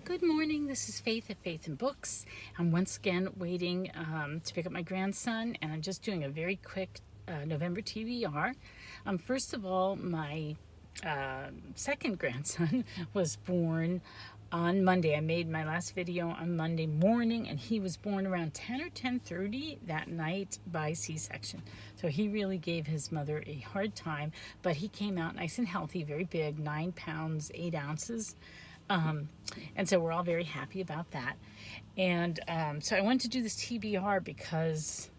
Good morning, this is Faith at Faith and Books. I'm once again waiting to pick up my grandson, and I'm just doing a very quick November TBR. First of all, my second grandson was born on Monday. I made my last video on Monday morning, and he was born around 10 or 10:30 that night by C-section. So he really gave his mother a hard time, but he came out nice and healthy, very big, 9 pounds, 8 ounces. And so we're all very happy about that. And so I wanted to do this TBR because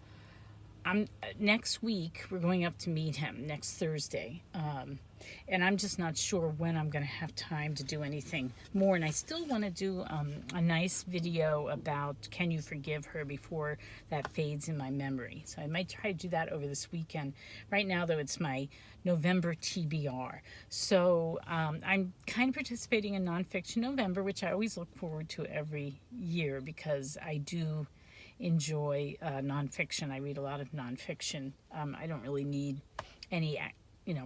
next week we're going up to meet him next Thursday. And I'm just not sure when I'm going to have time to do anything more. And I still want to do a nice video about can you forgive her before that fades in my memory. So I might try to do that over this weekend. Right now, though, it's my November TBR. So I'm kind of participating in Nonfiction November, which I always look forward to every year because I do enjoy nonfiction. I read a lot of nonfiction. I don't really need any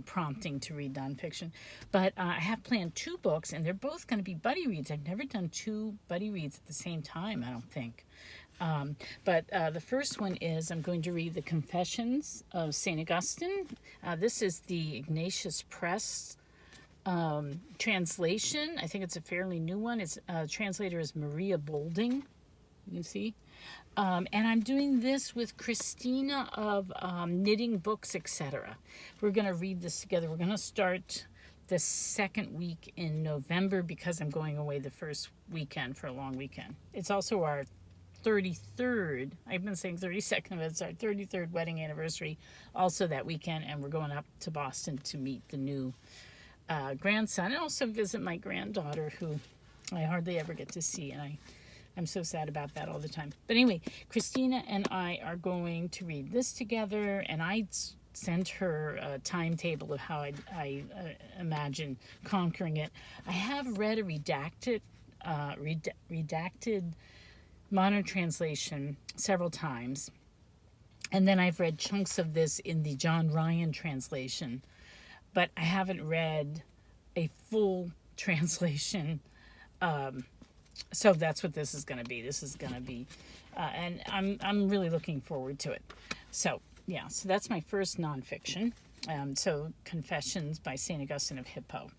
prompting to read nonfiction. But I have planned 2 books, and they're both going to be buddy reads. I've never done 2 buddy reads at the same time, I don't think. But the first one is I'm going to read The Confessions of St. Augustine. This is the Ignatius Press translation. I think it's a fairly new one. Its translator is Maria Bolding. You can see. And I'm doing this with Christina of Knitting Books, etc. We're going to read this together. We're going to start the second week in November because I'm going away the first weekend for a long weekend. It's also our 33rd, I've been saying 32nd, but it's our 33rd wedding anniversary also that weekend, and we're going up to Boston to meet the new grandson and also visit my granddaughter, who I hardly ever get to see, and I'm so sad about that all the time. But anyway, Christina and I are going to read this together, and I sent her a timetable of how I imagine conquering it. I have read a redacted modern translation several times, and then I've read chunks of this in the John Ryan translation, but I haven't read a full translation. So that's what this is going to be. This is going to be, and I'm really looking forward to it. So yeah, so that's my first nonfiction. So Confessions by St. Augustine of Hippo,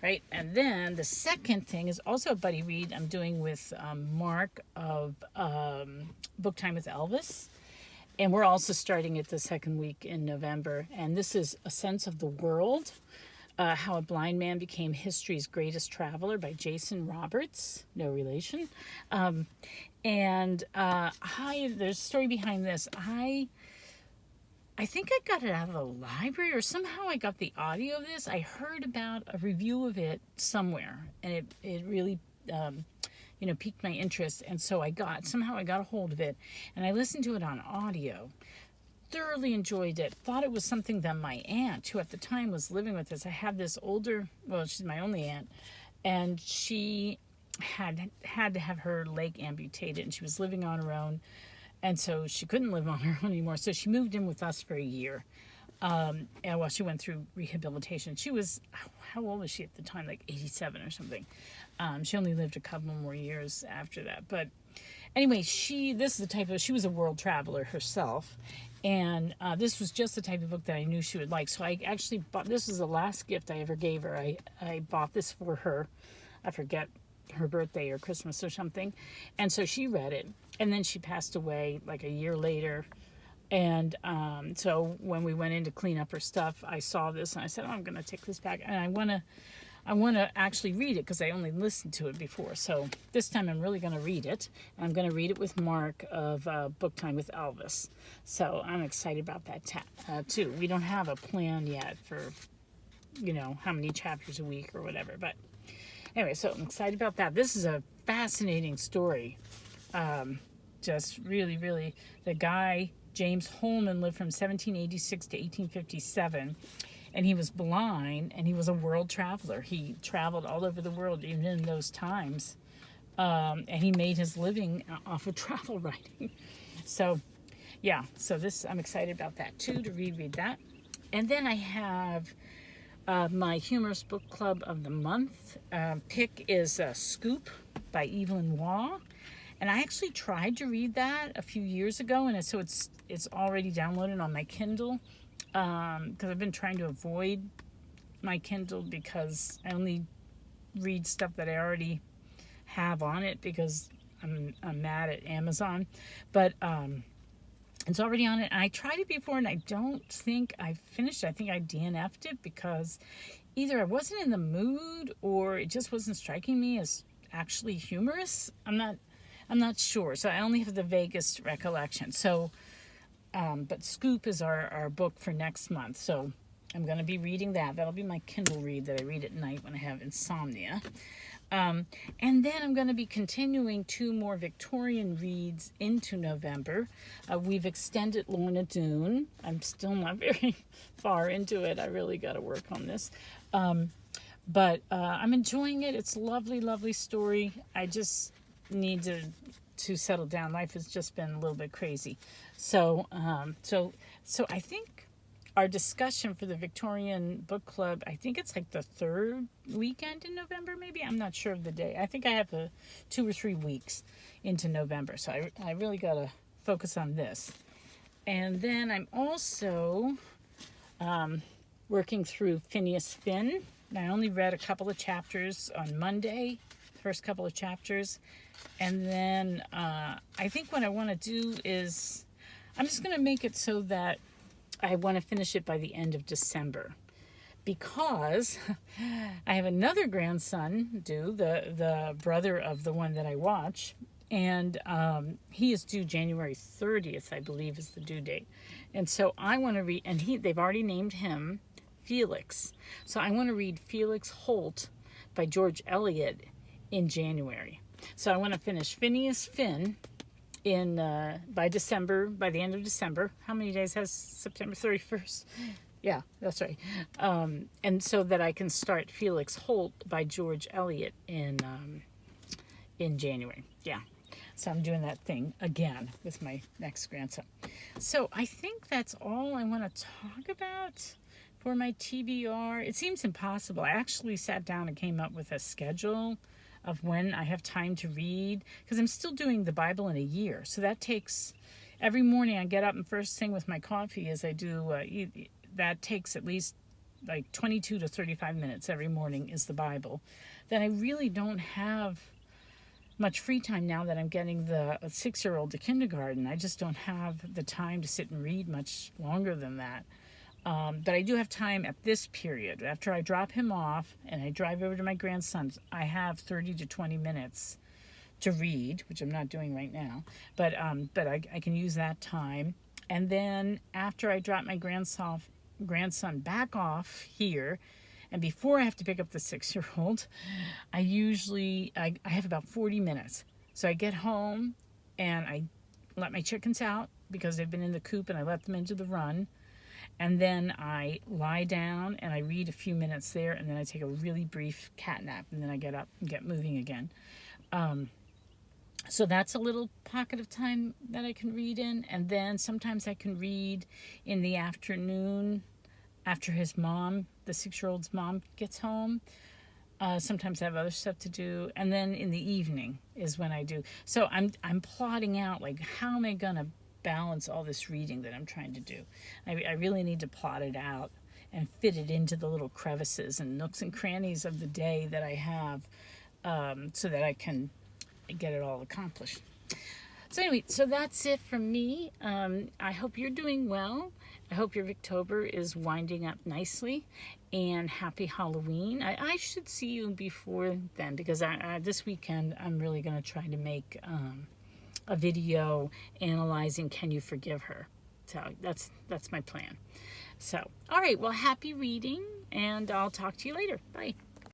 right? And then the second thing is also a buddy read I'm doing with Mark of Book Time with Elvis, and we're also starting it the second week in November. And this is A Sense of the World. How a Blind Man Became History's Greatest Traveler by Jason Roberts, no relation. There's a story behind this. I think I got it out of the library, or somehow I got the audio of this. I heard about a review of it somewhere, and it really piqued my interest, and so I got a hold of it, and I listened to it on audio. Thoroughly enjoyed it. Thought it was something that my aunt, who at the time was living with us, I had this older, she's my only aunt, and she had to have her leg amputated, and she was living on her own, and so she couldn't live on her own anymore, so she moved in with us for a year, and while she went through rehabilitation. She was, how old was she at the time, like 87 or something. She only lived a couple more years after that, but anyway, she was a world traveler herself, and this was just the type of book that I knew she would like. So I actually bought, this was the last gift I ever gave her. I bought this for her. I forget, her birthday or Christmas or something. And so she read it, and then she passed away like a year later. And so when we went in to clean up her stuff, I saw this and I said, I'm going to take this back, and I want to actually read it because I only listened to it before. So this time I'm really going to read it. I'm going to read it with Mark of Book Time with Elvis. So I'm excited about that too. We don't have a plan yet for, how many chapters a week or whatever. But anyway, so I'm excited about that. This is a fascinating story. Just really, really, the guy, James Holman, lived from 1786 to 1857. And he was blind, and he was a world traveler. He traveled all over the world, even in those times. And he made his living off of travel writing. So, yeah, so I'm excited about that, too, to reread that. And then I have my humorous book club of the month pick is Scoop by Evelyn Waugh. And I actually tried to read that a few years ago, and so it's already downloaded on my Kindle, because I've been trying to avoid my Kindle because I only read stuff that I already have on it because I'm mad at Amazon. But it's already on it. And I tried it before, and I don't think I finished it. I think I DNF'd it because either I wasn't in the mood or it just wasn't striking me as actually humorous. I'm not sure. So I only have the vaguest recollection. So, but Scoop is our book for next month. So I'm going to be reading that. That'll be my Kindle read that I read at night when I have insomnia. And then I'm going to be continuing 2 more Victorian reads into November. We've extended Lorna Dune. I'm still not very far into it. I really got to work on this. But I'm enjoying it. It's a lovely, lovely story. I just need to settle down. Life has just been a little bit crazy. So I think our discussion for the Victorian Book Club, I think it's like the 3rd weekend in November, maybe. I'm not sure of the day. I think I have 2 or 3 weeks into November. So I really got to focus on this. And then I'm also working through Phineas Finn. I only read a couple of chapters on Monday, the first couple of chapters. And then I think what I want to do is I'm just going to make it so that I want to finish it by the end of December, because I have another grandson due, the brother of the one that I watch, and he is due January 30th, I believe, is the due date. And so I want to read, and they've already named him Felix. So I want to read Felix Holt by George Eliot in January. So I want to finish Phineas Finn by the end of December. How many days has September 31st? Yeah, that's right. And so that I can start Felix Holt by George Eliot in January. Yeah. So I'm doing that thing again with my next grandson. So I think that's all I want to talk about for my TBR. It seems impossible. I actually sat down and came up with a schedule of when I have time to read, because I'm still doing the Bible in a year. So that takes, every morning I get up and first thing with my coffee as I do, that takes at least like 22 to 35 minutes every morning is the Bible. Then I really don't have much free time now that I'm getting the 6-year-old to kindergarten. I just don't have the time to sit and read much longer than that. But I do have time at this period. After I drop him off and I drive over to my grandson's, I have 30 to 20 minutes to read, which I'm not doing right now. But I can use that time. And then after I drop my grandson back off here, and before I have to pick up the 6-year-old, I have about 40 minutes. So I get home and I let my chickens out because they've been in the coop, and I let them into the run. And then I lie down and I read a few minutes there, and then I take a really brief cat nap, and then I get up and get moving again. So that's a little pocket of time that I can read in. And then sometimes I can read in the afternoon after his mom, the 6-year-old's mom, gets home. Sometimes I have other stuff to do. And then in the evening is when I do. So I'm plotting out, like, how am I going to balance all this reading that I'm trying to do. I really need to plot it out and fit it into the little crevices and nooks and crannies of the day that I have, so that I can get it all accomplished. So anyway, so that's it from me. I hope you're doing well. I hope your Victober is winding up nicely, and happy Halloween. I should see you before then, because this weekend I'm really going to try to make a video analyzing Can You Forgive Her? So that's my plan. So, all right, well, happy reading, and I'll talk to you later. Bye.